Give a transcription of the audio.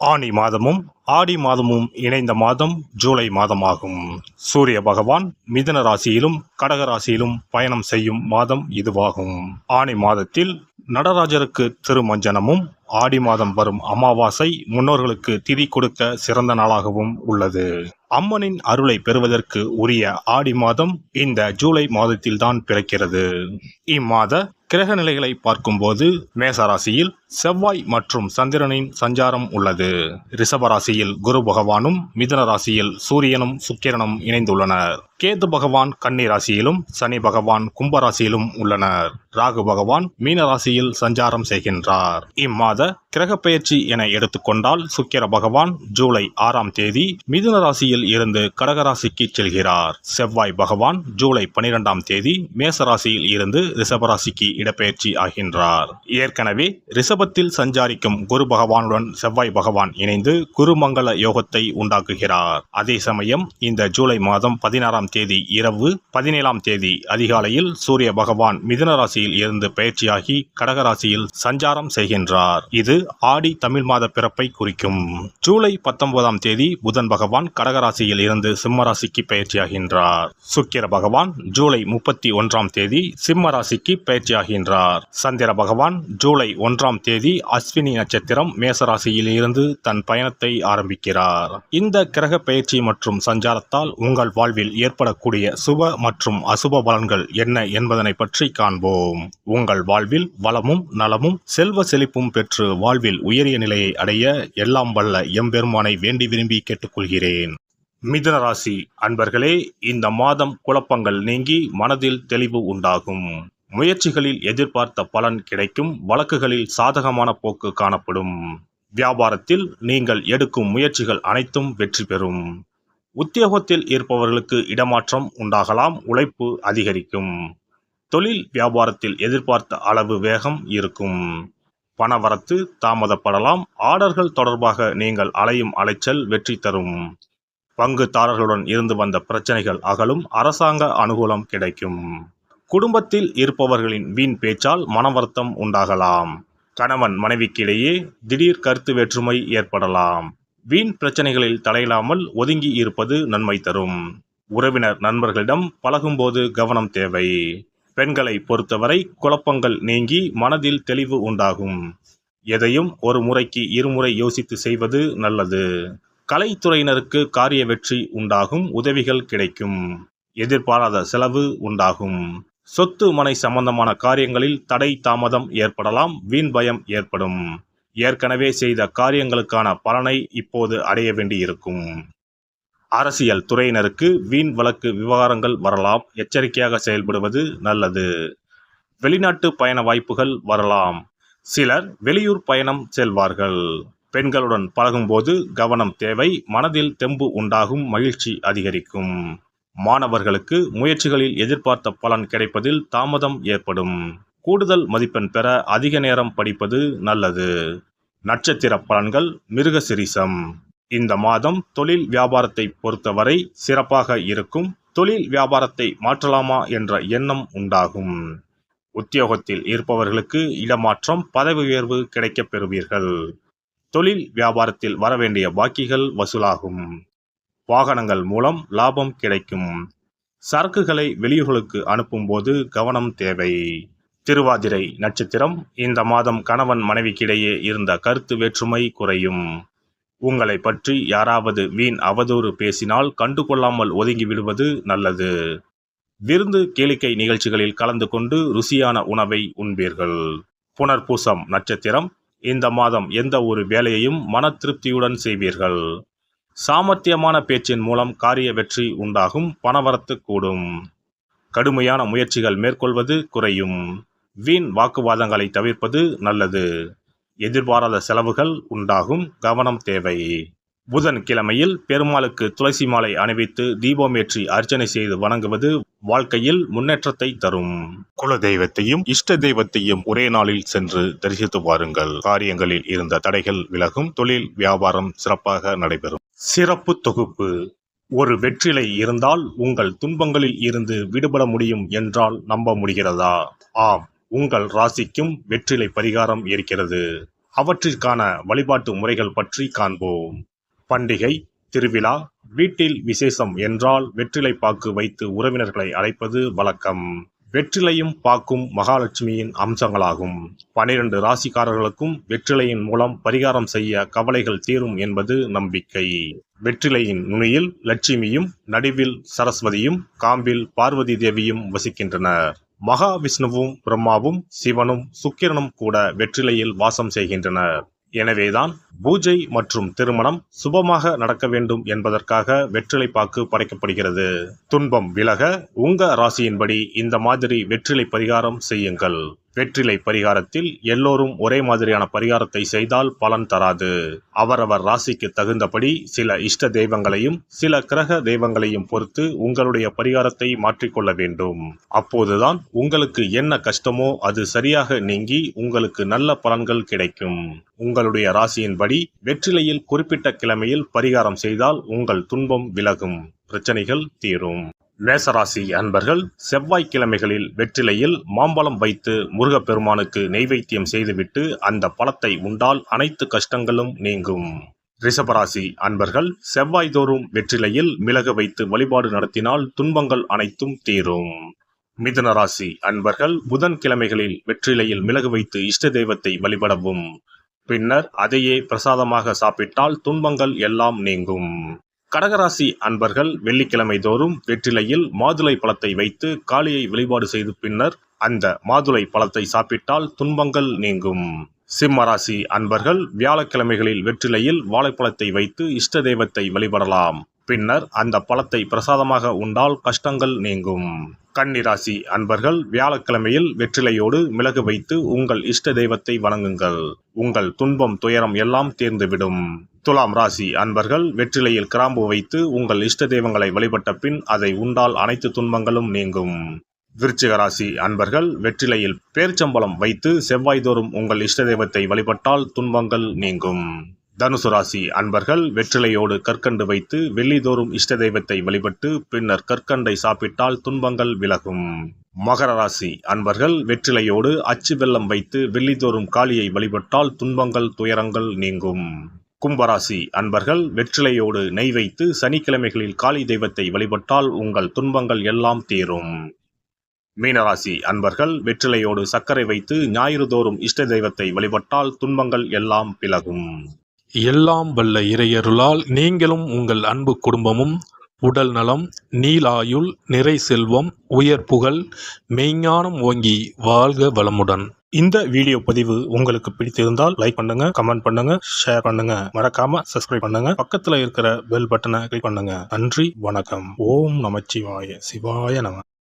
ஆனி மாதமும் ஆடி மாதமும் இணைந்த மாதம் ஜூலை மாதமாகும். சூரிய பகவான் மிதுன ராசியிலும் கடக ராசியிலும் பயணம் செய்யும் மாதம் இதுவாகும். ஆனி மாதத்தில் நடராஜருக்கு திருமஞ்சனமும், ஆடி மாதம் வரும் அமாவாசை முன்னோர்களுக்கு திதி கொடுக்க சிறந்த நாளாகவும் உள்ளது. அம்மனின் அருளை பெறுவதற்கு உரிய ஆடி மாதம் இந்த ஜூலை மாதத்தில்தான் பிறக்கிறது. இம்மாத கிரக நிலைகளை பார்க்கும்போது மேசராசியில் செவ்வாய் மற்றும் சந்திரனின் சஞ்சாரம் உள்ளது. ரிஷபராசியில் குரு பகவானும், மிதுன ராசியில் சூரியனும் சுக்கிரனும் இணைந்துள்ளனர். கேது பகவான் கன்னி ராசியிலும், சனி பகவான் கும்பராசியிலும் உள்ளனர். ராகு பகவான் மீன ராசியில் சஞ்சாரம் செய்கின்றார். இம்மாத கிரக பெயர்ச்சி என எடுத்துக்கொண்டால் சுக்கிர பகவான் ஜூலை 6ஆம் தேதி மிதுன ராசியில் இருந்து கடகராசிக்கு செல்கிறார். செவ்வாய் பகவான் ஜூலை 12ஆம் தேதி மேசராசியில் இருந்து ரிஷபராசிக்கு இடப்பெயர்ச்சி ஆகின்றார். ஏற்கனவே ரிஷபத்தில் சஞ்சாரிக்கும் குரு பகவானுடன் செவ்வாய் பகவான் இணைந்து குருமங்கள யோகத்தை உண்டாக்குகிறார். அதே சமயம் இந்த ஜூலை மாதம் 16ஆம் தேதி இரவு 17ஆம் தேதி அதிகாலையில் சூரிய பகவான் மிதுன ராசியில் இருந்து பயிற்சியாகி கடகராசியில் சஞ்சாரம் செய்கின்றார். இது ஆடி தமிழ் மாத பிறப்பை குறிக்கும். ஜூலை 19ஆம் தேதி புதன் பகவான் கடகராசியில் இருந்து சிம்மராசிக்கு பயிற்சியாகின்றார். சுக்கிர பகவான் ஜூலை 31ஆம் தேதி சிம்ம ராசிக்கு பயிற்சியாகின்றார். சந்திர பகவான் ஜூலை 1ஆம் தேதி அஸ்வினி நட்சத்திரம் மேசராசியில் இருந்து தன் பயணத்தை ஆரம்பிக்கிறார். இந்த கிரக பயிற்சி மற்றும் சஞ்சாரத்தால் உங்கள் வாழ்வில் ஏற்படக்கூடிய சுப மற்றும் அசுப பலன்கள் என்ன என்பதனை பற்றி காண்போம். உங்கள் வாழ்வில் வளமும் நலமும் செல்வ செழிப்பும் பெற்று வாழ்வில் உயரிய நிலையை அடைய எல்லாம் வல்ல எம்பெருமானை வேண்டி விரும்பி கேட்டுக்கொள்கிறேன். மிதுன ராசி அன்பர்களே, இந்த மாதம் குழப்பங்கள் நீங்கி மனதில் தெளிவு உண்டாகும். முயற்சிகளில் எதிர்பார்த்த பலன் கிடைக்கும். வழக்குகளில் சாதகமான போக்கு காணப்படும். வியாபாரத்தில் நீங்கள் எடுக்கும் முயற்சிகள் அனைத்தும் வெற்றி பெறும். உத்தியோகத்தில் இருப்பவர்களுக்கு இடமாற்றம் உண்டாகலாம். உழைப்பு அதிகரிக்கும். தொழில் வியாபாரத்தில் எதிர்பார்த்த அளவு வேகம் இருக்கும். பணவரத்து தாமதப்படலாம். ஆர்டர்கள் தொடர்பாக நீங்கள் அலையும் அலைச்சல் வெற்றி தரும். பங்குதாரர்களுடன் இருந்து வந்த பிரச்சனைகள் அகலும். அரசாங்க அனுகூலம் கிடைக்கும். குடும்பத்தில் இருப்பவர்களின் வீண் பேச்சால் மனவருத்தம் உண்டாகலாம். கணவன் மனைவிக்கிடையே திடீர் கருத்து வேற்றுமை ஏற்படலாம். வீண் பிரச்சனைகளில் தலையிடாமல் ஒதுங்கி இருப்பது நன்மை தரும். உறவினர் நண்பர்களிடம் பழகும்போது கவனம் தேவை. பெண்களை பொறுத்தவரை குழப்பங்கள் நீங்கி மனதில் தெளிவு உண்டாகும். எதையும் ஒரு முறைக்கு இருமுறை யோசித்து செய்வது நல்லது. கலைத்துறையினருக்கு காரிய வெற்றி உண்டாகும். உதவிகள் கிடைக்கும். எதிர்பாராத செலவு உண்டாகும். சொத்து மனை சம்பந்தமான காரியங்களில் தடை தாமதம் ஏற்படலாம். வீண் பயம் ஏற்படும். ஏற்கனவே செய்த காரியங்களுக்கான பலனை இப்போது அடைய வேண்டியிருக்கும். அரசியல் துறையினருக்கு வீண் வழக்கு விவகாரங்கள் வரலாம். எச்சரிக்கையாக செயல்படுவது நல்லது. வெளிநாட்டு பயண வாய்ப்புகள் வரலாம். சிலர் வெளியூர் பயணம் செல்வார்கள். பெண்களுடன் பழகும்போது கவனம் தேவை. மனதில் தெம்பு உண்டாகும். மகிழ்ச்சி அதிகரிக்கும். மாணவர்களுக்கு முயற்சிகளில் எதிர்பார்த்த பலன் கிடைப்பதில் தாமதம் ஏற்படும். கூடுதல் மதிப்பெண் பெற அதிக நேரம் படிப்பது நல்லது. நட்சத்திர பலன்கள் மிருகசிரிசம். இந்த மாதம் தொழில் வியாபாரத்தை பொறுத்தவரை சிறப்பாக இருக்கும். தொழில் வியாபாரத்தை மாற்றலாமா என்ற எண்ணம் உண்டாகும். உத்தியோகத்தில் இருப்பவர்களுக்கு இடமாற்றம், பதவி உயர்வு கிடைக்கப் பெறுவீர்கள். தொழில் வியாபாரத்தில் வரவேண்டிய பாக்கிகள் வசூலாகும். வாகனங்கள் மூலம் லாபம் கிடைக்கும். சரக்குகளை வெளியூர்களுக்கு அனுப்பும்போது கவனம் தேவை. திருவாதிரை நட்சத்திரம். இந்த மாதம் கணவன் மனைவிக்கிடையே இருந்த கருத்து வேற்றுமை குறையும். உங்களை பற்றி யாராவது வீண் அவதூறு பேசினால் கண்டுகொள்ளாமல் ஒதுங்கி விடுவது நல்லது. விருந்து கேளிக்கை நிகழ்ச்சிகளில் கலந்து கொண்டு ருசியான உணவை உண்பீர்கள். புனர்பூசம் நட்சத்திரம். இந்த மாதம் எந்த ஒரு வேலையையும் மன திருப்தியுடன் செய்வீர்கள். சாமர்த்தியமான பேச்சின் மூலம் காரிய வெற்றி உண்டாகும். பணவரத்து கூடும். கடுமையான முயற்சிகள் மேற்கொள்வது குறையும். வீண் வாக்குவாதங்களை தவிர்ப்பது நல்லது. எதிர்பாராத செலவுகள் உண்டாகும். கவனம் தேவை. புதன் கிழமையில் பெருமாளுக்கு துளசி மாலை அணிவித்து தீபமேற்றி அர்ச்சனை செய்து வணங்குவது வாழ்க்கையில் முன்னேற்றத்தை தரும். குல தெய்வத்தையும் இஷ்ட தெய்வத்தையும் ஒரே நாளில் சென்று தரிசித்து வாருங்கள். காரியங்களில் இருந்த தடைகள் விலகும். தொழில் வியாபாரம் சிறப்பாக நடைபெறும். சிறப்பு தொகுப்பு. ஒரு வெற்றிலை இருந்தால் உங்கள் துன்பங்களில் இருந்து விடுபட முடியும் என்றால் நம்ப முடிகிறதா? ஆம், உங்கள் ராசிக்கும் வெற்றிலை பரிகாரம் இருக்கிறது. அவற்றிற்கான வழிபாட்டு முறைகள் பற்றி காண்போம். பண்டிகை, திருவிழா, வீட்டில் விசேஷம் என்றால் வெற்றிலை பாக்கு வைத்து உறவினர்களை அழைப்பது வழக்கம். வெற்றிலையும் பாக்கும் மகாலட்சுமியின் அம்சங்களாகும். 12 ராசிக்காரர்களுக்கும் வெற்றிலையின் மூலம் பரிகாரம் செய்ய கவலைகள் தீரும் என்பது நம்பிக்கை. வெற்றிலையின் நுனியில் லட்சுமியும், நடுவில் சரஸ்வதியும், காம்பில் பார்வதி தேவியும் வசிக்கின்றனர். மகாவிஷ்ணுவும், பிரம்மாவும், சிவனும், சுக்கிரனும் கூட வெற்றிலையில் வாசம் செய்கின்றனர். எனவேதான் பூஜை மற்றும் திருமணம் சுபமாக நடக்க வேண்டும் என்பதற்காக வெற்றிலை பாக்கு படைக்கப்படுகிறது. துன்பம் விலக உங்க ராசியின்படி இந்த மாதிரி வெற்றிலை பரிகாரம் செய்யுங்கள். வெற்றிலை பரிகாரத்தில் எல்லோரும் ஒரே மாதிரியான பரிகாரத்தை செய்தால் பலன் தராது. அவரவர் ராசிக்கு தகுந்தபடி சில இஷ்ட தெய்வங்களையும் சில கிரக தெய்வங்களையும் பொறுத்து உங்களுடைய பரிகாரத்தை மாற்றிக்கொள்ள வேண்டும். அப்போதுதான் உங்களுக்கு என்ன கஷ்டமோ அது சரியாக நீங்கி உங்களுக்கு நல்ல பலன்கள் கிடைக்கும். உங்களுடைய ராசியின்படி வெற்றிலையில் குறிப்பிட்ட கிழமையில் பரிகாரம் செய்தால் உங்கள் துன்பம் விலகும், பிரச்சனைகள் தீரும். மேசராசி அன்பர்கள் செவ்வாய்க்கிழமைகளில் வெற்றிலையில் மாம்பழம் வைத்து முருகப்பெருமானுக்கு நெய்வேத்தியம் செய்துவிட்டு அந்த பழத்தை உண்டால் அனைத்து கஷ்டங்களும் நீங்கும். ரிஷபராசி அன்பர்கள் செவ்வாய்தோறும் வெற்றிலையில் மிளகு வைத்து வழிபாடு நடத்தினால் துன்பங்கள் அனைத்தும் தீரும். மிதுன ராசி அன்பர்கள் புதன்கிழமைகளில் வெற்றிலையில் மிளகு வைத்து இஷ்ட தெய்வத்தை வழிபடவும். பின்னர் அதையே பிரசாதமாக சாப்பிட்டால் துன்பங்கள் எல்லாம் நீங்கும். கடகராசி அன்பர்கள் வெள்ளிக்கிழமை தோறும் வெற்றிலையில் மாதுளை பழத்தை வைத்து காளியை வழிபாடு செய்து பின்னர் அந்த மாதுளை பழத்தை சாப்பிட்டால் துன்பங்கள் நீங்கும். சிம்மராசி அன்பர்கள் வியாழக்கிழமைகளில் வெற்றிலையில் வாழைப்பழத்தை வைத்து இஷ்ட தெய்வத்தை வழிபடலாம். பின்னர் அந்த பழத்தை பிரசாதமாக உண்டால் கஷ்டங்கள் நீங்கும். கன்னிராசி அன்பர்கள் வியாழக்கிழமையில் வெற்றிலையோடு மிளகு வைத்து உங்கள் இஷ்ட தெய்வத்தை வணங்குங்கள். உங்கள் துன்பம் துயரம் எல்லாம் தீர்ந்துவிடும். துலாம் ராசி அன்பர்கள் வெற்றிலையில் கிராம்பு வைத்து உங்கள் இஷ்ட தெய்வங்களை வழிபட்ட பின் அதை உண்டால் அனைத்து துன்பங்களும் நீங்கும். விருச்சிக ராசி அன்பர்கள் வெற்றிலையில் பேர்ச்சம்பழம் வைத்து செவ்வாய்தோறும் உங்கள் இஷ்ட தெய்வத்தை வழிபட்டால் துன்பங்கள் நீங்கும். தனுசு ராசி அன்பர்கள் வெற்றிலையோடு கற்கண்டு வைத்து வெள்ளிதோறும் இஷ்ட தெய்வத்தை வழிபட்டு பின்னர் கற்கண்டை சாப்பிட்டால் துன்பங்கள் விலகும். மகர ராசி அன்பர்கள் வெற்றிலையோடு அச்சு வெல்லம் வைத்து வெள்ளிதோறும் காளியை வழிபட்டால் துன்பங்கள் துயரங்கள் நீங்கும். கும்பராசி அன்பர்கள் வெற்றிலையோடு நெய் வைத்து சனிக்கிழமைகளில் காளி தெய்வத்தை வழிபட்டால் உங்கள் துன்பங்கள் எல்லாம் தீரும். மீனராசி அன்பர்கள் வெற்றிலையோடு சர்க்கரை வைத்து ஞாயிறு தோறும் இஷ்ட தெய்வத்தை வழிபட்டால் துன்பங்கள் எல்லாம் விலகும். எல்லாம் வல்ல இறையருளால் நீங்களும் உங்கள் அன்பு குடும்பமும் உடல் நலம், நீலாயுள், நிறை செல்வம், உயர் புகழ், மெய்ஞானம் ஓங்கி வாழ்க வளமுடன். இந்த வீடியோ பதிவு உங்களுக்கு பிடித்திருந்தால் லைக் பண்ணுங்க, கமெண்ட் பண்ணுங்க, ஷேர் பண்ணுங்க, மறக்காம சப்ஸ்கிரைப் பண்ணுங்க, பக்கத்துல இருக்கிற பெல் பட்டனை கிளிக் பண்ணுங்க. நன்றி, வணக்கம். ஓம் நமச்சிவாய, சிவாய நம.